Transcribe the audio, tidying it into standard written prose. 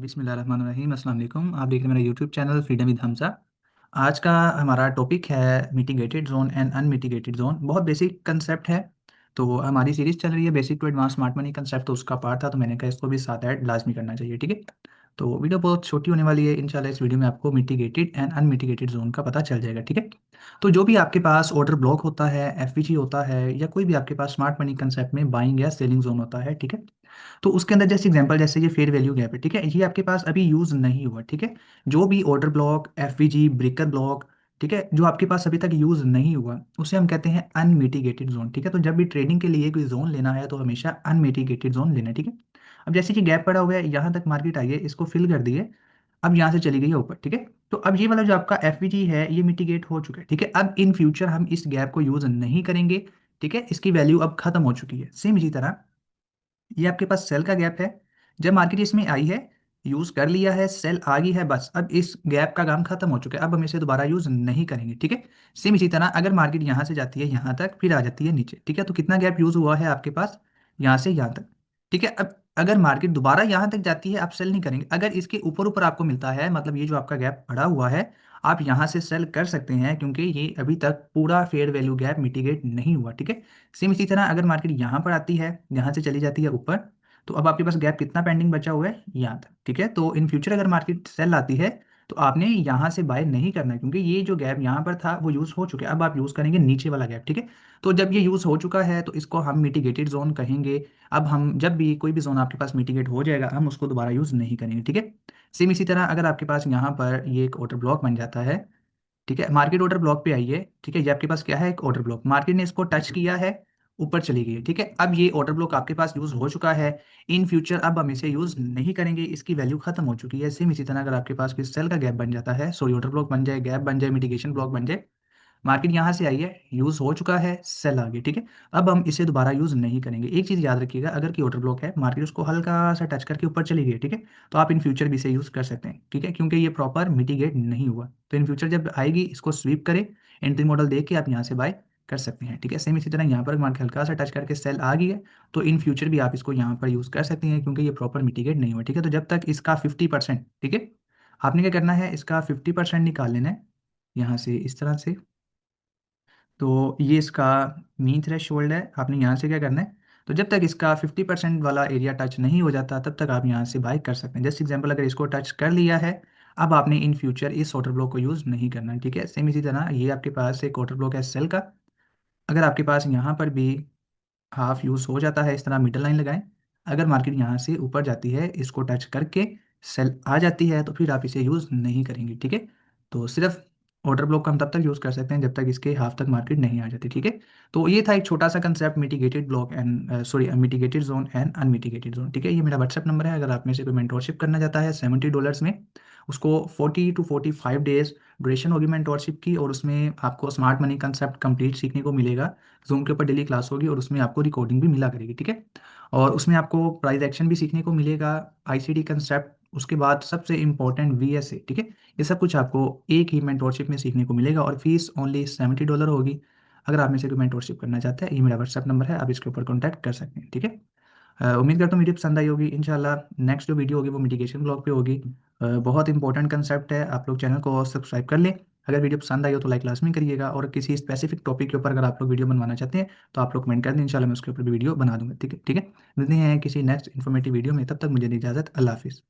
बिस्मिल्लाहिर्रहमानिर्रहीम अस्सलाम वालेकुम। आप देख रहे हैं मेरा YouTube channel freedom with Hamza. आज का हमारा टॉपिक है mitigated zone and unmitigated zone. बहुत बेसिक कंसेप्ट है। तो हमारी सीरीज चल रही है basic to advance smart money concept, तो उसका पार्ट था, तो मैंने कहा इसको भी साथ ऐड लाजमी करना चाहिए। ठीक है, तो वीडियो बहुत छोटी होने वाली है। इंशाल्लाह इस वीडियो में आपको मिटिगेटेड एंड अनमिटिगेटेड जोन का पता चल जाएगा। ठीक है, तो जो भी आपके पास ऑर्डर ब्लॉक होता है, एफवीजी होता है, या कोई भी आपके पास स्मार्ट मनी कंसेप्ट में बाइंग या सेलिंग जोन होता है, ठीक है, तो उसके अंदर जैसे एग्जांपल, जैसे ये फेयर वैल्यू गैप है, ठीक है, ये आपके पास अभी यूज नहीं हुआ। ठीक है, जो भी order block, FVG, breaker block, ठीक है, जो आपके पास अभी तक यूज नहीं हुआ, उसे हम कहते हैं अनमिटिगेटेड जोन। ठीक है, तो जब भी ट्रेडिंग के लिए कोई जोन लेना है तो हमेशा अनमिटिगेटेड जोन लेना है। ठीक है, अब जैसे कि गैप पड़ा हुआ है, यहाँ तक मार्केट आई है, इसको फिल कर दिए, अब यहाँ से चली गई है ऊपर। ठीक है, तो अब ये वाला जो आपका एफवीजी है ये मिटिगेट हो चुका है। ठीक है, अब इन फ्यूचर हम इस गैप को यूज नहीं करेंगे। ठीक है, इसकी वैल्यू अब खत्म हो चुकी है। सेम इसी तरह ये आपके पास सेल का गैप है, जब मार्केट इसमें आई है, यूज कर लिया है, सेल आ गई है, बस अब इस गैप का काम खत्म हो चुका है, अब हम इसे दोबारा यूज नहीं करेंगे। ठीक है, सेम इसी तरह अगर मार्केट यहाँ से जाती है यहाँ तक, फिर आ जाती है नीचे, ठीक है, तो कितना गैप यूज हुआ है आपके पास, यहाँ से यहाँ तक। ठीक है, अब अगर मार्केट दोबारा यहाँ तक जाती है, आप सेल नहीं करेंगे। अगर इसके ऊपर ऊपर आपको मिलता है, मतलब ये जो आपका गैप पड़ा हुआ है, आप यहाँ से सेल कर सकते हैं, क्योंकि ये अभी तक पूरा फेयर वैल्यू गैप मिटिगेट नहीं हुआ। ठीक है, सेम इसी तरह अगर मार्केट यहाँ पर आती है, यहाँ से चली जाती है ऊपर, तो अब आपके पास गैप कितना पेंडिंग बचा हुआ है, यहाँ तक। ठीक है, तो इन फ्यूचर अगर मार्केट सेल आती है तो आपने यहाँ से बाय नहीं करना है, क्योंकि ये जो गैप यहाँ पर था वो यूज़ हो चुका है। अब आप यूज़ करेंगे नीचे वाला गैप। ठीक है, तो जब ये यूज़ हो चुका है तो इसको हम मिटिगेटेड जोन कहेंगे। अब हम जब भी कोई भी जोन आपके पास मिटिगेट हो जाएगा, हम उसको दोबारा यूज़ नहीं करेंगे। ठीक है, सेम इसी तरह अगर आपके पास यहाँ पर ये एक ऑर्डर ब्लॉक बन जाता है, ठीक है, मार्केट ऑर्डर ब्लॉक पे आई है, ठीक है, ये आपके पास क्या है, एक ऑर्डर ब्लॉक, मार्केट ने इसको टच किया है, ऊपर चली गई है। ठीक है, अब ये ऑर्डर ब्लॉक आपके पास यूज हो चुका है, इन फ्यूचर अब हम इसे यूज नहीं करेंगे, इसकी वैल्यू खत्म हो चुकी है। सेम इसी तरह अगर आपके पास कोई सेल का गैप बन जाता है, सॉरी ऑर्डर ब्लॉक बन जाए, गैप बन जाए, मिटिगेशन ब्लॉक बन जाए, मार्केट यहाँ से आई है, यूज हो चुका है, सेल आ गई। ठीक है, अब हम इसे दोबारा यूज नहीं करेंगे। एक चीज याद रखिएगा, अगर की ऑर्डर ब्लॉक है, मार्केट उसको हल्का सा टच करके ऊपर चली गई, ठीक है, तो आप इन फ्यूचर भी इसे यूज कर सकते हैं। ठीक है, क्योंकि ये प्रॉपर मिटिगेट नहीं हुआ, तो इन फ्यूचर जब आएगी इसको स्वीप करें, एंट्री मॉडल देख के आप यहाँ से बाय कर सकते हैं। ठीक है, सेम इसी तरह यहाँ पर मार्केट हल्का सा टच करके सेल आ गई है, तो इन फ्यूचर भी आप इसको यहाँ पर यूज कर सकते हैं, क्योंकि ये प्रॉपर मिटिगेट नहीं हुआ। ठीक है, तो जब तक इसका 50%, ठीक है, आपने क्या करना है, इसका 50% निकाल लेना है यहाँ से, इस तरह से। तो ये इसका मीन थ्रेश होल्ड है, आपने यहाँ से क्या करना है, तो जब तक इसका 50% वाला एरिया टच नहीं हो जाता, तब तक आप यहाँ से बाय कर सकते हैं। जस्ट एग्जांपल, अगर इसको टच कर लिया है, अब आपने इन फ्यूचर इस ऑर्डर ब्लॉक को यूज़ नहीं करना है। ठीक है, सेम इसी तरह ये आपके पास एक ऑर्डर ब्लॉक है सेल का, अगर आपके पास यहाँ पर भी हाफ यूज़ हो जाता है, इस तरह मिडल लाइन लगाएं, अगर मार्केट यहाँ से ऊपर जाती है, इसको टच करके सेल आ जाती है, तो फिर आप इसे यूज़ नहीं करेंगे। ठीक है, तो सिर्फ ऑर्डर ब्लॉक का हम तब तक यूज़ कर सकते हैं जब तक इसके हाफ तक मार्केट नहीं आ जाती। ठीक है, तो ये था एक छोटा सा concept, mitigated block and sorry mitigated zone and unmitigated zone. ठीक है, ये मेरा व्हाट्सएप नंबर है, अगर आप में से कोई मेंटोरशिप करना चाहता है $70 में, उसको 40 to 45 डेज ड्यूरेशन होगी मेंटोरशिप की, और उसमें आपको स्मार्ट मनी कंसेप्ट कंप्लीट सीखने को मिलेगा। जूम के ऊपर डेली क्लास होगी, और उसमें आपको रिकॉर्डिंग भी मिला करेगी। ठीक है, और उसमें आपको प्राइस एक्शन भी सीखने को मिलेगा, आईसीडी कंसेप्ट, उसके बाद सबसे इंपॉर्टेंट वीएसए। ठीक है, ये सब कुछ आपको एक ही मेंटोरशिप में सीखने को मिलेगा, और फीस ओनली $70 होगी। अगर आप में से कोई मेंटोरशिप करना चाहते हैं, ये मेरा व्हाट्सएप नंबर है, आप इसके ऊपर कॉन्टैक्ट कर सकते हैं। ठीक है, उम्मीद करता हूँ वीडियो पसंद आई होगी। इंशाल्लाह नेक्स्ट जो वीडियो होगी वो मिटिगेशन ब्लॉग पे होगी। बहुत इंपॉर्टेंट कंसेप्ट है, आप लोग चैनल को सब्सक्राइब कर लें। अगर वीडियो पसंद आई हो तो लाइक लाजमी करिएगा, और किसी स्पेसिफिक टॉपिक के ऊपर अगर आप लोग वीडियो बनवाना चाहते हैं तो आप लोग कमेंट कर दें, इंशाल्लाह मैं उसके ऊपर भी वीडियो बना दूंगा। ठीक है, ठीक है, मिलते हैं किसी नेक्स्ट इन्फॉर्मेटिव वीडियो में, तब तक मुझे दी इजाज़त, अल्लाह हाफिज़।